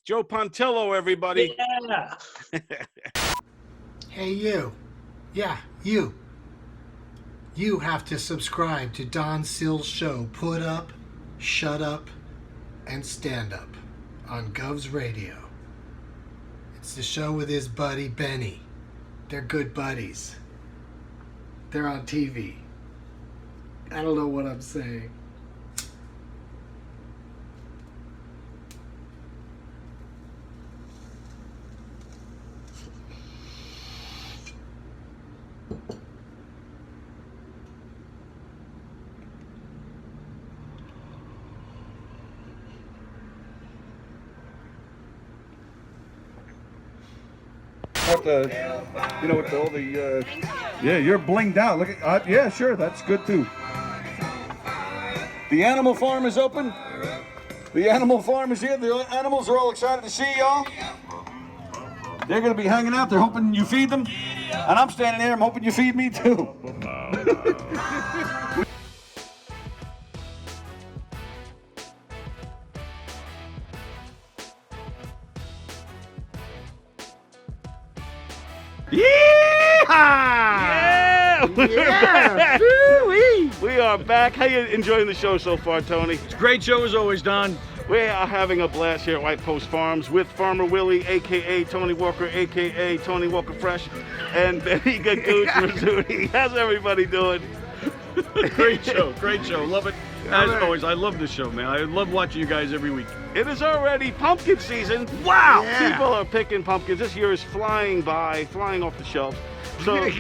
Joe Pontillo, everybody. Yeah. Hey, you. Yeah, you. You have to subscribe to Don Sill's show, Put Up, Shut Up, and Stand Up on GOVS Radio. It's the show with his buddy Benny. They're good buddies. They're on TV. I don't know what I'm saying. Yeah, you're blinged out. Look at, yeah, sure, that's good too. The animal farm is open. The animal farm is here. The animals are all excited to see y'all. They're going to be hanging out. They're hoping you feed them. And I'm standing here. I'm hoping you feed me too. Yeah! Yeah! We are back. How you enjoying the show so far, Tony? It's a great show as always, Don. We are having a blast here at White Post Farms with Farmer Willie, a.k.a. Tony Walker, a.k.a. Tony Walker Fresh, and Benny Gagoose Rizzuti. How's everybody doing? Great show. Love it. As always, I love this show, man. I love watching you guys every week. It is already pumpkin season. Wow! Yeah. People are picking pumpkins. This year is flying off the shelves. So, and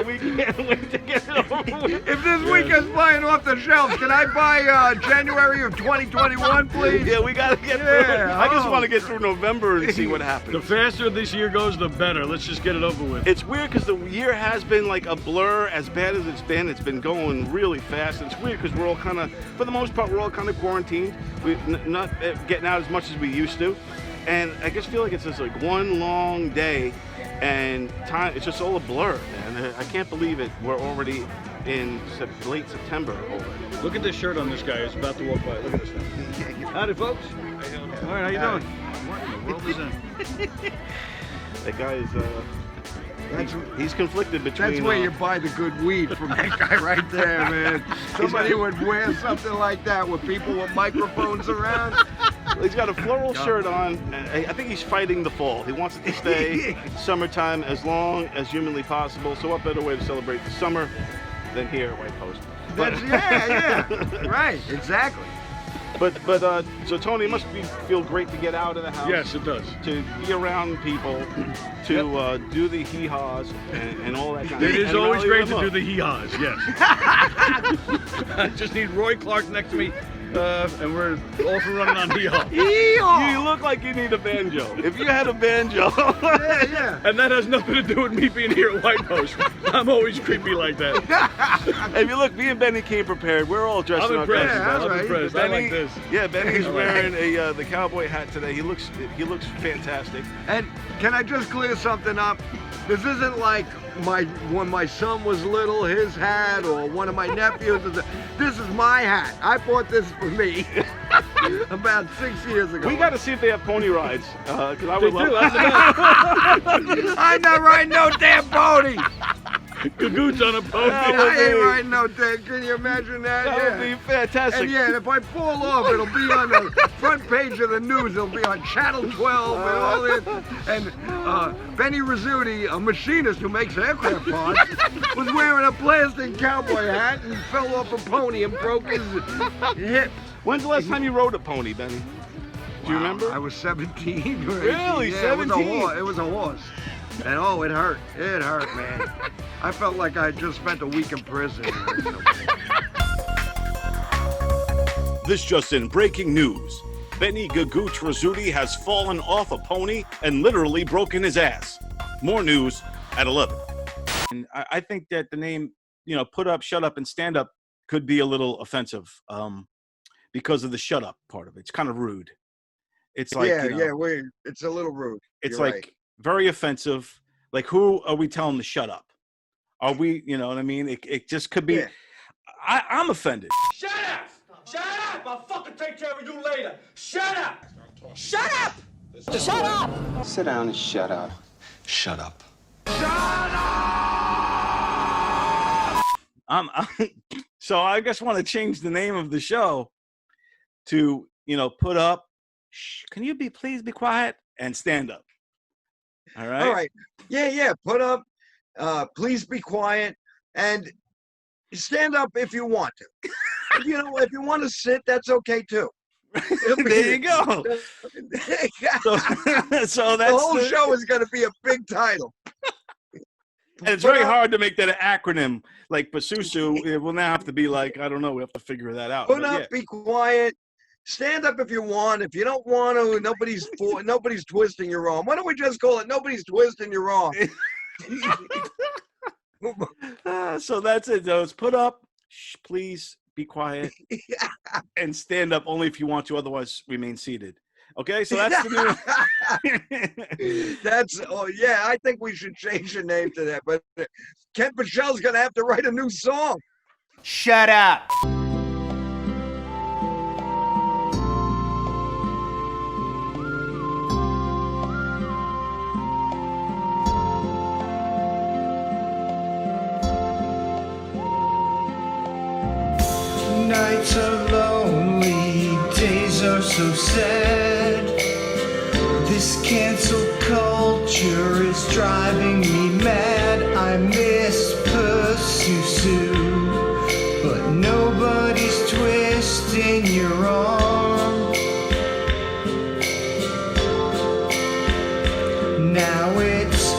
we can't wait to get it over with. If this week is flying off the shelves, can I buy January of 2021, please? Yeah, we got to get through it. I just want to get through November and see what happens. The faster this year goes, the better. Let's just get it over with. It's weird because the year has been like a blur. As bad as it's been going really fast. And it's weird because we're all kind of, for the most part, we're all kind of quarantined. We're not getting out as much as we used to. And I just feel like it's just like one long day. And time, it's just all a blur, man. I can't believe it. We're already in late September already. Look at this shirt on this guy. He's about to walk by. Look at this thing. Howdy, folks. All right, how you doing? What in the world is that? That guy is, he's conflicted between... That's where you buy the good weed from that guy right there, man. Somebody would wear something like that with people with microphones around. He's got a floral shirt on. I think he's fighting the fall. He wants it to stay summertime as long as humanly possible. So what better way to celebrate the summer than here at White Post? Yeah, right, exactly. But so Tony, it must feel great to get out of the house. Yes, it does. To be around people, to do the hee-haws and all that kind of It stuff. is always great to do the hee-haws, yes. I just need Roy Clark next to me, and we're all for running on hee-haw. You look like you need a banjo. If you had a banjo. Yeah. And that has nothing to do with me being here at White Post. I'm always creepy like that. If you look, me and Benny came prepared. We're all dressed in our costumes. I'm impressed. I like this. Yeah, Benny's wearing the cowboy hat today. He looks fantastic. And can I just clear something up? This isn't like when my son was little, his hat, or one of my nephews. This is my hat. I bought this for me about 6 years ago. We got to see if they have pony rides, because I would love. I'm not riding no damn pony. Cagoot's on a pony. I ain't riding no damn. Can you imagine that? That would be fantastic. And yeah, and if I fall off, it'll be on the front page of the news. It'll be on Channel 12 and all that. And Benny Rizzuti, a machinist who makes aircraft parts, was wearing a plastic cowboy hat and fell off a pony and broke his hip. When's the last time you rode a pony, Benny? Do you remember? I was 17. Really? Yeah, 17? It was a horse. And oh, it hurt. It hurt, man. I felt like I had just spent a week in prison. This just in, breaking news. Benny Gagooch Rizzuti has fallen off a pony and literally broken his ass. More news at 11. And I think that the name, put up, shut up, and stand up could be a little offensive because of the shut up part of it. It's kind of rude. It's like, it's a little rude. It's You're like right. very offensive. Like, who are we telling to shut up? Are we, you know what I mean? It just could be. Yeah. I'm offended. Shut up! Shut up! I'll fucking take care of you later. Shut up! Shut up! Shut up! Sit down and shut up. Shut up. So I just want to change the name of the show to, put up. Can you please be quiet and stand up? All right. All right. Yeah. Put up. Please be quiet and stand up if you want to. If you want to sit, that's okay too. There you go. So that's the whole show is going to be a big title. And it's very hard to make that an acronym like PUSUSU. It will now have to be like, I don't know. We have to figure that out. Put up, be quiet. Stand up if you want. If you don't want to, nobody's twisting your arm. Why don't we just call it nobody's twisting your arm? So that's it. So it's put up, please be quiet, and stand up only if you want to. Otherwise, remain seated. Okay, so that's the new. I think we should change the name to that. But Ken Pichel's gonna have to write a new song. Shut up. Nights are lonely, days are so sad. This cancel culture is driving me mad. I miss PUSUSU, but nobody's twisting your arm. Now it's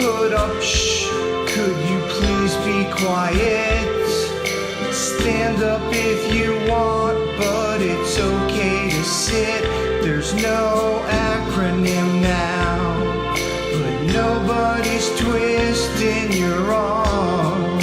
put up, shh, could you please be quiet? Stand up if you want, but it's okay to sit. There's no acronym now, but nobody's twisting your arm.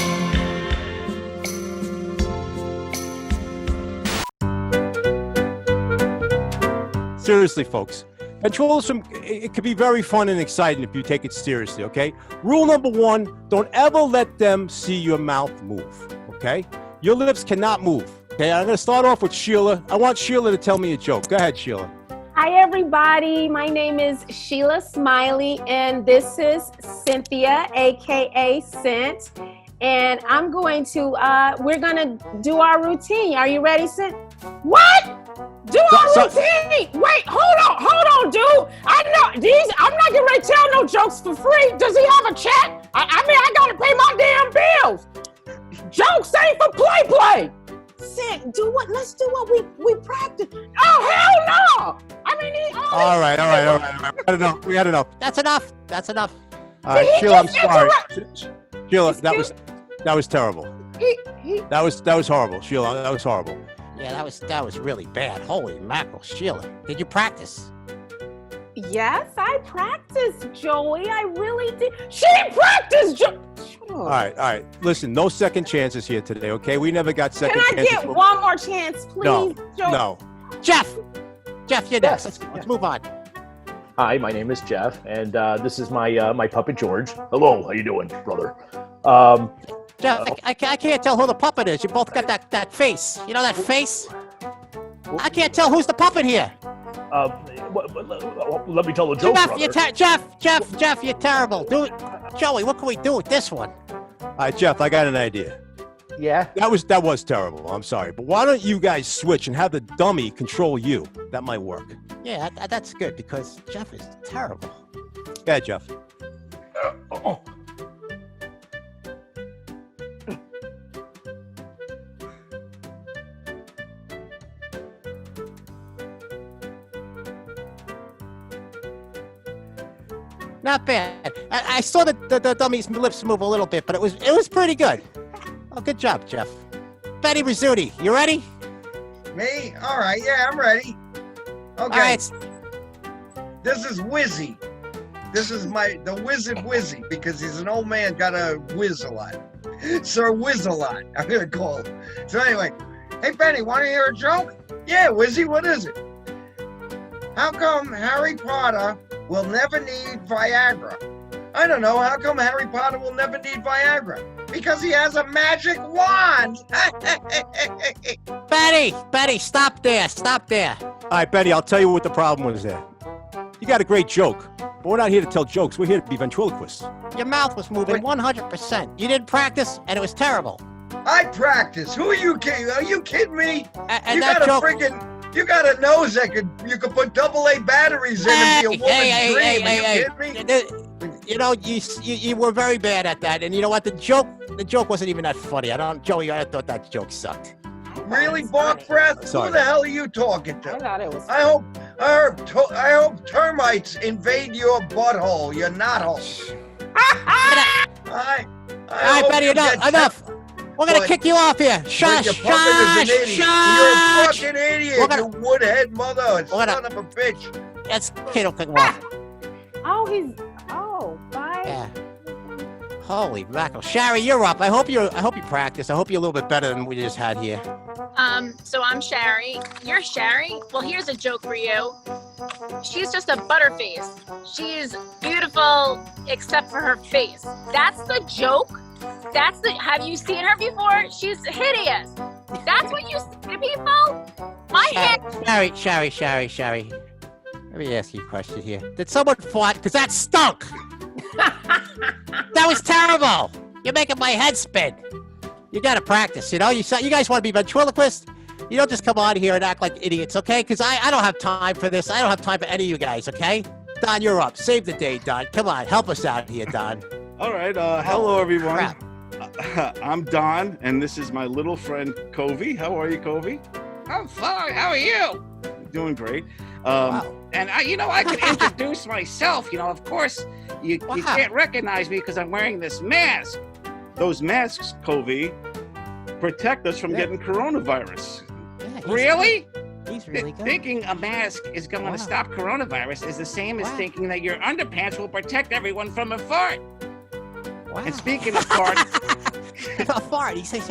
Seriously, folks. Controlism, it could be very fun and exciting if you take it seriously, okay? Rule number one, don't ever let them see your mouth move, okay? Your lips cannot move. Okay, I'm going to start off with Sheila. I want Sheila to tell me a joke. Go ahead, Sheila. Hi, everybody. My name is Sheila Smiley, and this is Cynthia, aka Cint. And I'm going to, we're gonna do our routine. Are you ready, Cint? What? Do our routine? Wait, hold on, dude. I know these. I'm not getting ready to tell no jokes for free. Does he have a check? I mean, I gotta pay my damn bills. Jokes ain't for play. Cint, let's do what we practice. Oh, hell no! I mean, All right. We had enough. That's enough. All right, Sheila, I'm sorry. Sheila, that was terrible. That was horrible, Sheila. That was horrible. Yeah, that was really bad. Holy mackerel, Sheila. Did you practice? Yes, I practiced, Joey. I really did. She practiced, Joey. All right. Listen, no second chances here today, okay? We never got second chances. Can I get one more chance, please, Joey? No. Jeff, you're next. Let's move on. Hi, my name is Jeff, and this is my puppet George. Hello, how you doing, brother? Jeff, I can't tell who the puppet is. You both got that face. You know that face? I can't tell who's the puppet here. Let me tell the joke, brother. Jeff, you're terrible. Joey, what can we do with this one? All right, Jeff, I got an idea. Yeah? That was terrible. I'm sorry. But why don't you guys switch and have the dummy control you? That might work. Yeah, that's good because Jeff is terrible. Yeah, Jeff. Not bad. I saw the dummy's lips move a little bit, but it was pretty good. Oh, good job, Jeff. Benny Rizzuti, you ready? Me? All right, yeah, I'm ready. Okay. All right. This is Wizzy. This is the Wizard Wizzy, because he's an old man, got a whiz a lot. Sir Whiz-a-lot, I'm gonna call him. So anyway, hey Benny, wanna hear a joke? Yeah, Wizzy, what is it? How come Harry Potter will never need Viagra? I don't know, how come Harry Potter will never need Viagra? Because he has a magic wand! Betty, stop there. All right, Betty, I'll tell you what the problem was there. You got a great joke, but we're not here to tell jokes. We're here to be ventriloquists. Your mouth was moving 100%. You didn't practice, and it was terrible. I practice. Who are you kidding? Are you kidding me? And you that got joke... you got a nose that you could put AA batteries in and be a woman's dream. Are you kidding me? You know, you were very bad at that, and you know what? The joke wasn't even that funny. Joey, I thought that joke sucked. Really, Bark Breath? Sorry. Who the hell are you talking to? I thought it was. I hope termites invade your butthole, your knothole. All right, Betty, enough. We're gonna kick you off here. Shush. You're a fucking idiot, you woodhead mother, son of a bitch. That's kid will kick him off. Bye. Yeah. Holy mackerel. Shari, you're up. I hope you practice. I hope you're a little bit better than we just had here. So I'm Shari. You're Shari? Well, here's a joke for you. She's just a butterface. She's beautiful except for her face. That's the joke? Have you seen her before? She's hideous. That's what you say to people? My head. Shari. Let me ask you a question here. Did someone fart? Because that stunk. That was terrible. You're making my head spin. You gotta practice, you know? You guys want to be ventriloquists? You don't just come on here and act like idiots, okay? Because I don't have time for this. I don't have time for any of you guys, okay? Don, you're up. Save the day, Don. Come on, help us out here, Don. All right, hello everyone. I'm Don, and this is my little friend Covey. How are you, Covey? I'm fine. How are you? Doing great. Wow. And I can introduce myself. Of course, you can't recognize me because I'm wearing this mask. Those masks, Covey, protect us from getting coronavirus. Yeah, really? He's really good. Thinking a mask is going to stop coronavirus is the same as thinking that your underpants will protect everyone from a fart. Wow. And speaking of farts, A fart. He says.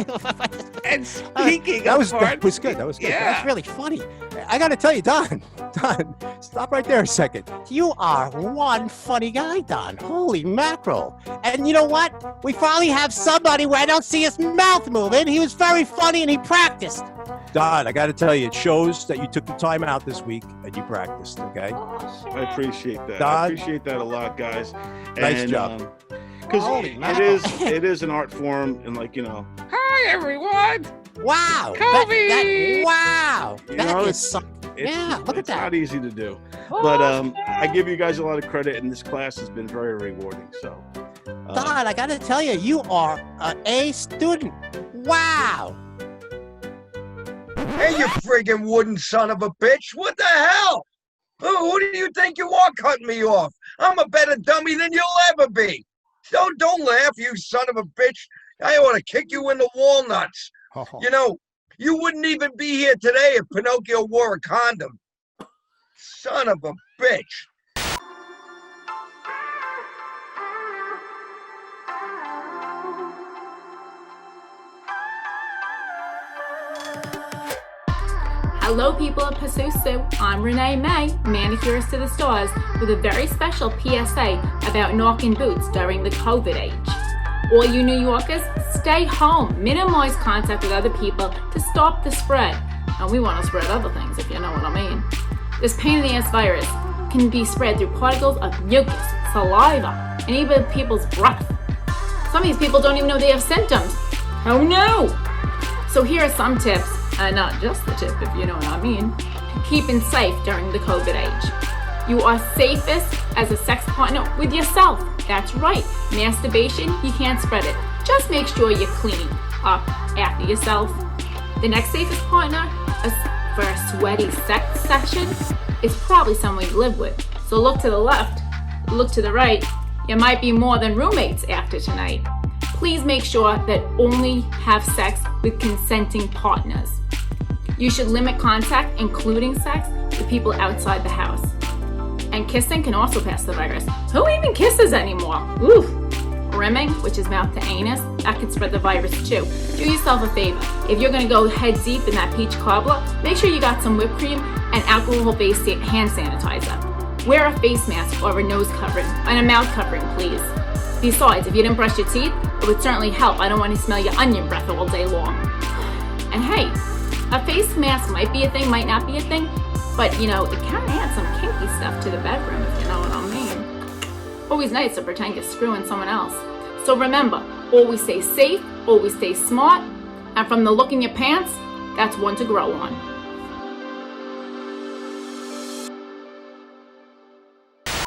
And speaking that of was fart, good. That was good. Yeah. That was really funny. I got to tell you, Don, stop right there a second. You are one funny guy, Don. Holy mackerel! And you know what? We finally have somebody where I don't see his mouth moving. He was very funny and he practiced. Don, I got to tell you, it shows that you took the time out this week and you practiced. Okay. I appreciate that. Don? I appreciate that a lot, guys. Nice job. Because Holy mackerel. it is an art form, and like, you know. Hi, everyone. Wow. Kobe. Wow. You That know, is it's- something. It's, Yeah, look at it's that. not easy to do. But I give you guys a lot of credit, and this class has been very rewarding. So, Don, I got to tell you, you are an A student. Wow. Hey, you friggin' wooden son of a bitch! What the hell? Who do you think you are cutting me off? I'm a better dummy than you'll ever be. Don't laugh, you son of a bitch. I ought to kick you in the walnuts. You know, you wouldn't even be here today if Pinocchio wore a condom. Son of a bitch. Hello, people of PUSUSU. I'm Renee May, manicurist to the stars, with a very special PSA about knocking boots during the COVID age. All you New Yorkers, stay home. Minimize contact with other people to stop the spread. And we want to spread other things, if you know what I mean. This pain in the ass virus can be spread through particles of mucus, saliva, and even people's breath. Some of these people don't even know they have symptoms. Oh no! So here are some tips, and not just the tip, if you know what I mean, to keeping safe during the COVID age. You are safest as a sex partner with yourself. That's right. Masturbation, you can't spread it. Just make sure you're cleaning up after yourself. The next safest partner for a sweaty sex session is probably someone you live with. So look to the left, look to the right. You might be more than roommates after tonight. Please make sure that only have sex with consenting partners. You should limit contact, including sex, with people outside the house. And kissing can also pass the virus. Who even kisses anymore? Oof. Rimming, which is mouth to anus, that could spread the virus too. Do yourself a favor. If you're gonna go head deep in that peach cobbler, make sure you got some whipped cream and alcohol-based hand sanitizer. Wear a face mask or a nose covering and a mouth covering, please. Besides, if you didn't brush your teeth, it would certainly help. I don't want to smell your onion breath all day long. And hey, a face mask might be a thing, might not be a thing, but you know, it can add some kinky stuff to the bedroom, if you know what I mean. Always nice to pretend you're screwing someone else. So remember, always stay safe, always stay smart, and from the look in your pants, that's one to grow on.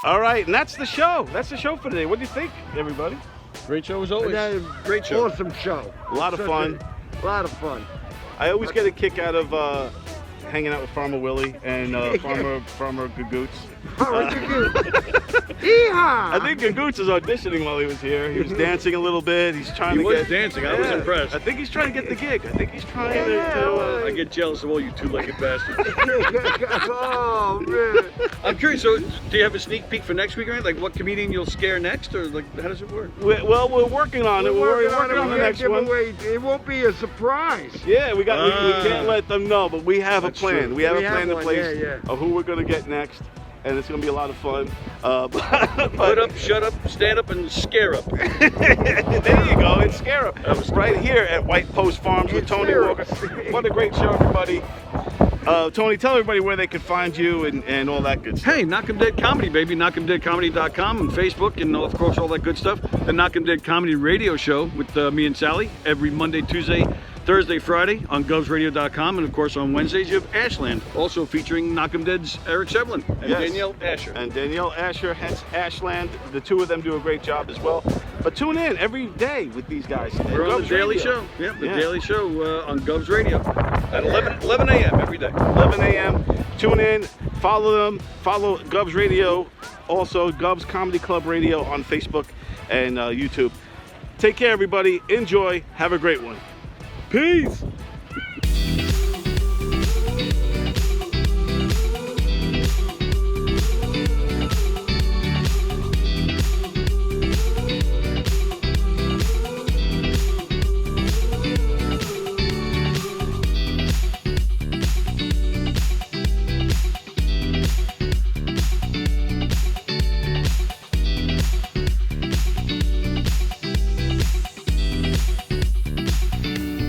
all right, and that's the show. That's the show for today. What do you think, everybody? Great show as always. Yeah, Great show. Awesome show. A lot of fun. A lot of fun. I always get a kick out of hanging out with Farmer Willie and Farmer Gagoots. I think Gagoots is auditioning while he was here. He was dancing a little bit. He's trying He to was get dancing. I was impressed. I think he's trying to get the gig. I think he's trying to. I get jealous of all you two-legged bastards. Oh man! I'm curious. So, do you have a sneak peek for next week, or anything? Like what comedian you'll scare next, or like how does it work? Well, we're working on it. We're working on the next one. It won't be a surprise. Yeah, we can't let them know, but we have a plan. true. We have a We have plan in one, place yeah. of who we're gonna get next, and it's gonna be a lot of fun. Put up, shut up, stand up, and scare up. There you go, it's Scare Up. Right here at White Post Farms with Tony Walker. What a great show, everybody. Tony, tell everybody where they can find you and all that good stuff. Hey, Knock 'em Dead Comedy, baby. Knock'emDeadComedy.com and Facebook, and of course all that good stuff. The Knock 'em Dead Comedy radio show with me and Sally every Monday, Tuesday, Thursday, Friday on GOVSradio.com, and of course on Wednesdays you have Ashland, also featuring Knock 'em Dead's Eric Shevlin and Yes. Danielle Asher. And Danielle Asher, hence Ashland. The two of them do a great job as well. But tune in every day with these guys. We're on the GOVS Daily Radio. Show. Yep, the Yeah. Daily Show on GOVS Radio at 11 a.m. every day. 11 a.m. Tune in, follow them, follow GOVS Radio, also GOVS Comedy Club Radio on Facebook and YouTube. Take care, everybody. Enjoy. Have a great one. Peace.